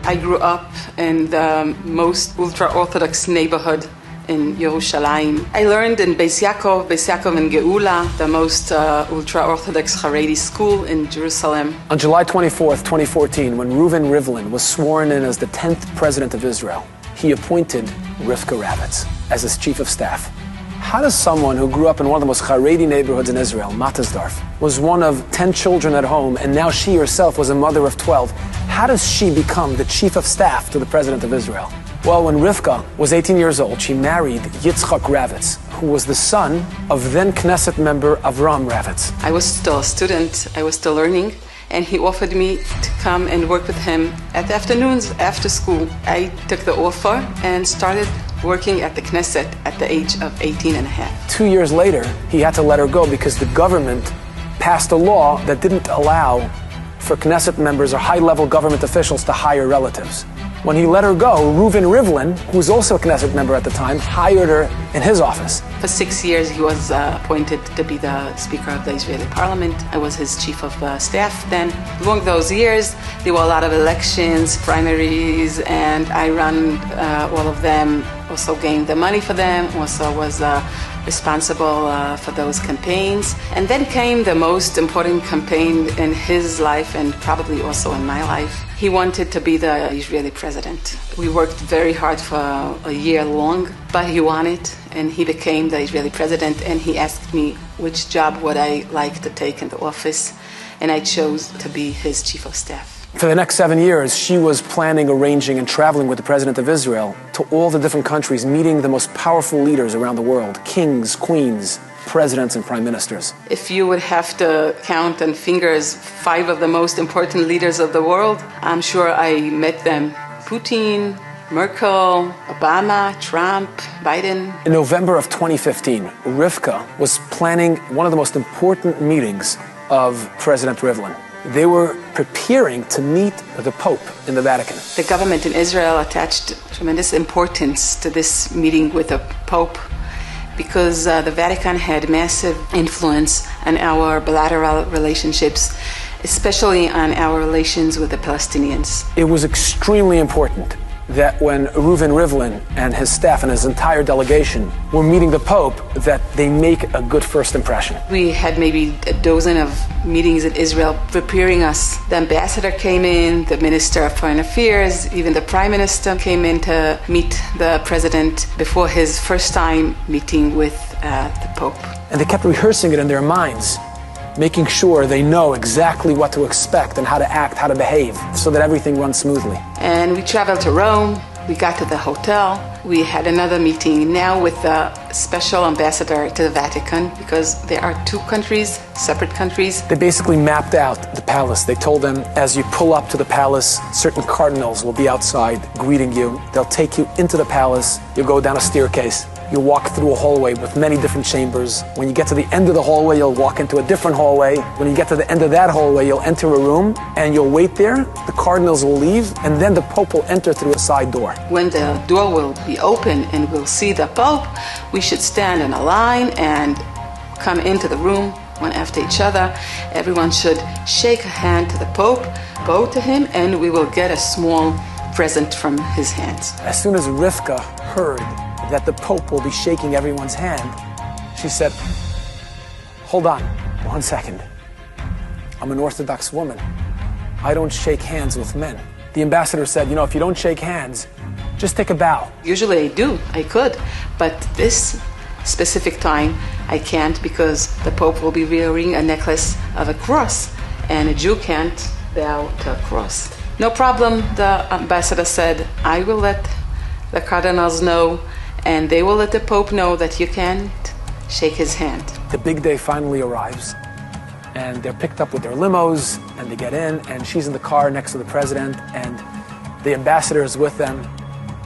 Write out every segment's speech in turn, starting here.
I grew up in the most ultra-Orthodox neighborhood in Yerushalayim. I learned in Beis Yaakov and Geula, the most ultra-Orthodox Haredi school in Jerusalem. On July 24th, 2014, when Reuven Rivlin was sworn in as the 10th president of Israel, he appointed Rivka Ravitz as his chief of staff. How does someone who grew up in one of the most Haredi neighborhoods in Israel, Mattersdorf, was one of 10 children at home, and now she herself was a mother of 12, how does she become the chief of staff to the president of Israel? Well, when Rivka was 18 years old, she married Yitzchak Ravitz, who was the son of then Knesset member Avram Ravitz. I was still a student, I was still learning, and he offered me to come and work with him at the afternoons after school. I took the offer and started working at the Knesset at the age of 18 and a half. 2 years later, he had to let her go because the government passed a law that didn't allow for Knesset members or high-level government officials to hire relatives. When he let her go, Reuven Rivlin, who was also a Knesset member at the time, hired her in his office. For 6 years, he was appointed to be the Speaker of the Israeli Parliament. I was his chief of staff then. Along those years, there were a lot of elections, primaries, and I ran all of them, also gained the money for them, also was responsible for those campaigns. And then came the most important campaign in his life and probably also in my life. He wanted to be the Israeli president. We worked very hard for a year long, but he won it, and he became the Israeli president, and he asked me which job would I like to take in the office, and I chose to be his chief of staff. For the next 7 years, she was planning, arranging, and traveling with the president of Israel to all the different countries, meeting the most powerful leaders around the world, kings, queens, presidents, and prime ministers. If you would have to count on fingers 5 of the most important leaders of the world, I'm sure I met them. Putin, Merkel, Obama, Trump, Biden. In November of 2015, Rivka was planning one of the most important meetings of President Rivlin. They were preparing to meet the Pope in the Vatican. The government in Israel attached tremendous importance to this meeting with the Pope because the Vatican had massive influence on our bilateral relationships, especially on our relations with the Palestinians. It was extremely important that when Reuven Rivlin and his staff and his entire delegation were meeting the Pope, that they make a good first impression. We had maybe a dozen of meetings in Israel preparing us. The ambassador came in, the minister of foreign affairs, even the prime minister came in to meet the president before his first time meeting with the Pope. And they kept rehearsing it in their minds, making sure they know exactly what to expect and how to act, how to behave, so that everything runs smoothly. And we traveled to Rome, we got to the hotel, we had another meeting now with the special ambassador to the Vatican, because there are 2 countries, separate countries. They basically mapped out the palace. They told them, as you pull up to the palace, certain cardinals will be outside greeting you. They'll take you into the palace, you'll go down a staircase. You'll walk through a hallway with many different chambers. When you get to the end of the hallway, you'll walk into a different hallway. When you get to the end of that hallway, you'll enter a room and you'll wait there. The cardinals will leave and then the Pope will enter through a side door. When the door will be open and we'll see the Pope, we should stand in a line and come into the room one after each other. Everyone should shake a hand to the Pope, bow to him, and we will get a small present from his hands. As soon as Rivka heard that the Pope will be shaking everyone's hand, she said, "Hold on, 1 second. I'm an Orthodox woman. I don't shake hands with men." The ambassador said, if you don't shake hands, just take a bow. Usually I do, I could, but this specific time I can't because the Pope will be wearing a necklace of a cross, and a Jew can't bow to a cross. No problem, the ambassador said, I will let the cardinals know, and they will let the Pope know that you can't shake his hand. The big day finally arrives, and they're picked up with their limos, and they get in, and she's in the car next to the president, and the ambassador is with them,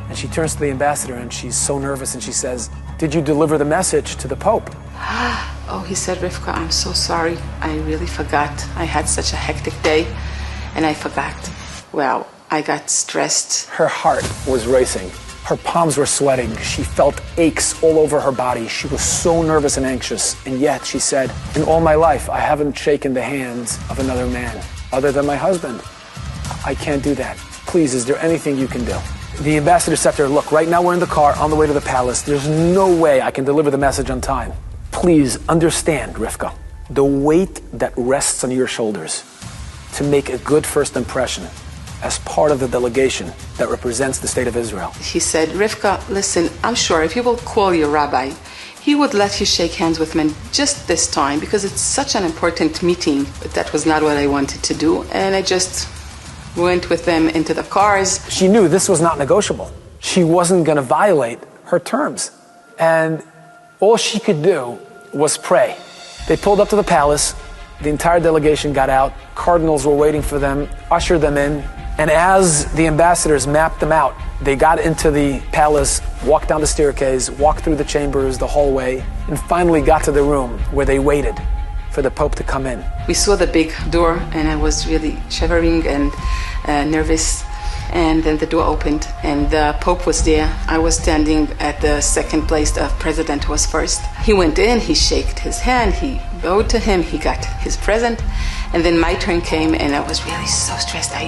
and she turns to the ambassador, and she's so nervous, and she says, "Did you deliver the message to the Pope?" Oh, he said, "Rivka, I'm so sorry. I really forgot. I had such a hectic day, and I forgot." Well, I got stressed. Her heart was racing. Her palms were sweating. She felt aches all over her body. She was so nervous and anxious. And yet, she said, "In all my life, I haven't shaken the hands of another man other than my husband. I can't do that." please, is there anything you can do? The ambassador said to her, look, right now we're in the car on the way to the palace. There's no way I can deliver the message on time. Please understand, Rivka, the weight that rests on your shoulders to make a good first impression as part of the delegation that represents the state of Israel. He said, Rivka, listen, I'm sure if you will call your rabbi, he would let you shake hands with men just this time because it's such an important meeting. But that was not what I wanted to do. And I just went with them into the cars. She knew this was not negotiable. She wasn't going to violate her terms. And all she could do was pray. They pulled up to the palace. The entire delegation got out. Cardinals were waiting for them, ushered them in. And as the ambassadors mapped them out, they got into the palace, walked down the staircase, walked through the chambers, the hallway, and finally got to the room where they waited for the Pope to come in. We saw the big door, and I was really shivering and nervous. And then the door opened, and the Pope was there. I was standing at the second place. The president was first. He went in, he shook his hand, he bowed to him, he got his present. And then my turn came, and I was really so stressed. I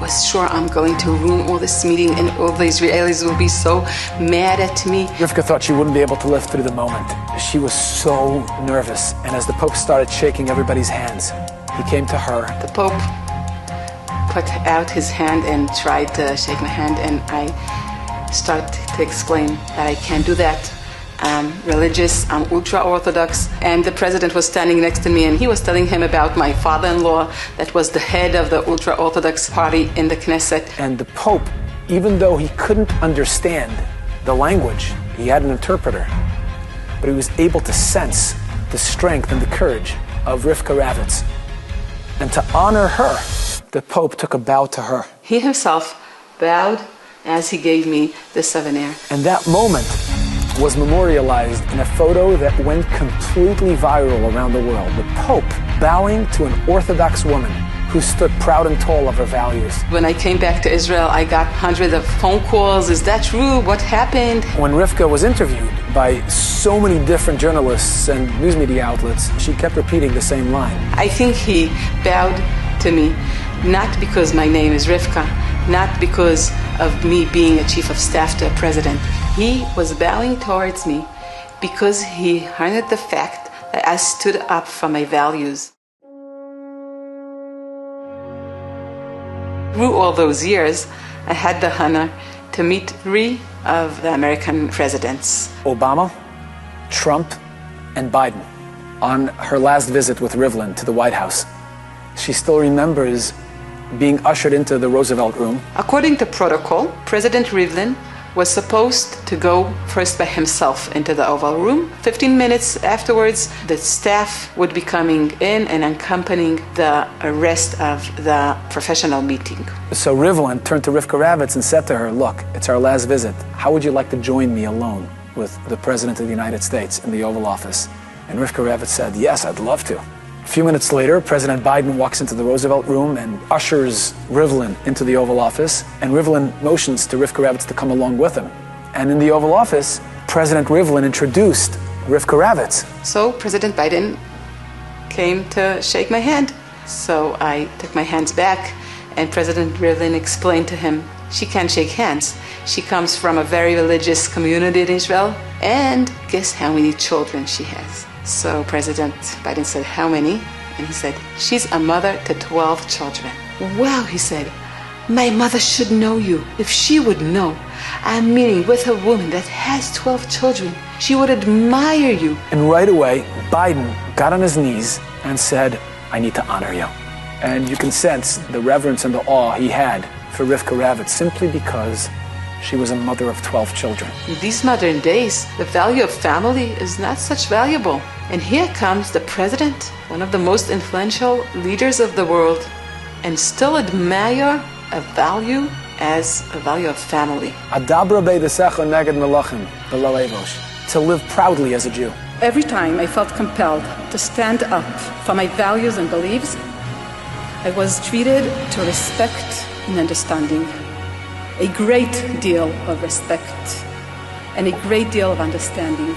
was sure I'm going to ruin all this meeting, and all the Israelis will be so mad at me. Rivka thought she wouldn't be able to live through the moment. She was so nervous. And as the Pope started shaking everybody's hands, he came to her. The Pope put out his hand and tried to shake my hand, and I started to explain that I can't do that. I'm religious, I'm ultra-Orthodox, and the president was standing next to me, and he was telling him about my father-in-law that was the head of the ultra-Orthodox party in the Knesset. And the Pope, even though he couldn't understand the language, he had an interpreter, but he was able to sense the strength and the courage of Rivka Ravitz. And to honor her, the Pope took a bow to her. He himself bowed as he gave me the souvenir. And that moment was memorialized in a photo that went completely viral around the world. The Pope bowing to an Orthodox woman who stood proud and tall of her values. When I came back to Israel, I got hundreds of phone calls. Is that true? What happened? When Rivka was interviewed by so many different journalists and news media outlets, she kept repeating the same line. I think he bowed to me, not because my name is Rivka, not because of me being a chief of staff to a president. He was bowing towards me because he honored the fact that I stood up for my values. Through all those years, I had the honor to meet 3 of the American presidents. Obama, Trump, and Biden. On her last visit with Rivlin to the White House, she still remembers being ushered into the Roosevelt room. According to protocol, President Rivlin was supposed to go first by himself into the Oval Room. 15 minutes afterwards, the staff would be coming in and accompanying the rest of the professional meeting. So Rivlin turned to Rivka Ravitz and said to her, look, it's our last visit. How would you like to join me alone with the President of the United States in the Oval Office? And Rivka Ravitz said, yes, I'd love to. A few minutes later, President Biden walks into the Roosevelt room and ushers Rivlin into the Oval Office, and Rivlin motions to Rivka Ravitz to come along with him. And in the Oval Office, President Rivlin introduced Rivka Ravitz. So President Biden came to shake my hand. So I took my hands back, and President Rivlin explained to him, she can't shake hands. She comes from a very religious community in Israel, and guess how many children she has? So President Biden said, how many? And he said, she's a mother to 12 children. Wow, he said, my mother should know you. If she would know, I'm meeting with a woman that has 12 children. She would admire you. And right away, Biden got on his knees and said, I need to honor you. And you can sense the reverence and the awe he had for Rivka Ravitz simply because she was a mother of 12 children. In these modern days, the value of family is not such valuable. And here comes the president, one of the most influential leaders of the world, and still admire a value as a value of family. Adabra beidesecha neged melachim v'lo evosh. To live proudly as a Jew. Every time I felt compelled to stand up for my values and beliefs, I was treated to respect and understanding. A great deal of respect and a great deal of understanding.